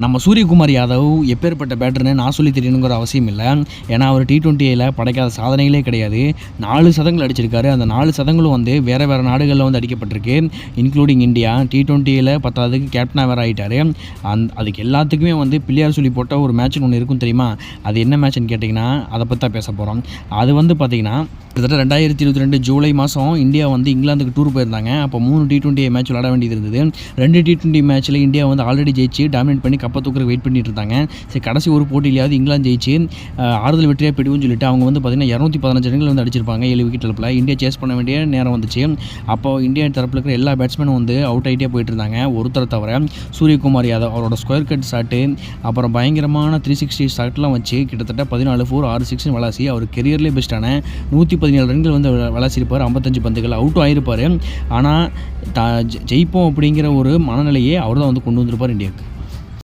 நம்ம சூரியகுமார் யாதவ் எப்பேற்பட்ட பேட்டர்னு நான் சொல்லி தெரியணுங்கிற அவசியம் இல்லை. ஏன்னா அவர் T20யில் படைக்காத சாதனைகளே கிடையாது. 4 சதங்கள் அடிச்சிருக்காரு. அந்த 4 சதங்களும் வந்து வேறு வேறு நாடுகளில் வந்து அடிக்கப்பட்டிருக்கு, இன்க்ளூடிங் இந்தியா. T20யில் 10க்கு கேப்டனாக வேறு ஆகிட்டார். அதுக்கு எல்லாத்துக்குமே வந்து பிள்ளையார் சொல்லி போட்ட ஒரு மேட்ச்னு ஒன்று இருக்கும் தெரியுமா? அது என்ன மேட்ச்னு கேட்டிங்கன்னா அதை பற்றி தான் பேச போகிறோம். அது வந்து பார்த்திங்கன்னா கிட்டத்தட்ட 2022 ஜூலை மாதம் இந்தியா வந்து இங்கிலாந்துக்கு டூர் போயிருந்தாங்க. அப்போ 3 T20 மேட்ச் விளாட வேண்டியது இருந்தது. 2 T20 மேட்ச்சில் இந்தியா வந்து ஆல்ரெடி ஜெயிச்சு டாமினேட் பண்ணி கப்பை தூக்குறதுக்கு வெயிட் பண்ணிட்டு இருந்தாங்க. சரி, கடைசி ஒரு போட்டியிலையாவது இங்கிலாந்து ஜெயிச்சு ஆறுதல் வெற்றியாக போய்டுவோம்னு சொல்லிட்டு அவங்க வந்து பார்த்திங்கன்னா 215 ரன்கள் வந்து அடிச்சிருப்பாங்க 7 விக்கெட் இழப்பில். இந்தியா சேஸ் பண்ண வேண்டிய நேரம் வந்துச்சு. அப்போ இந்தியா தரப்பில் இருக்கிற எல்லா பேட்ஸ்மேனும் வந்து அவுட் ஆகிட்டே போயிட்டு இருந்தாங்க, ஒருத்தரை தவிர. சூரியகுமார் யாதவ் அவரோட ஸ்கொயர் கட் ஷாட்டு, அப்புறம் பயங்கரமான 360 ஷாட்லாம் வச்சு கிட்டத்தட்ட 14 4 6 6 விளாசி அவர் கெரியர்லேயே பெஸ்ட்டான 117 ரன்கள் வந்து விளாசிருப்பார். 55 பந்துகள் அவுட்டும் ஆகிருப்பார். ஆனால் ஜெயிப்போம் அப்படிங்கிற ஒரு மனநிலையே அவர் தான் வந்து கொண்டு வந்திருப்பார் இந்தியாவுக்கு.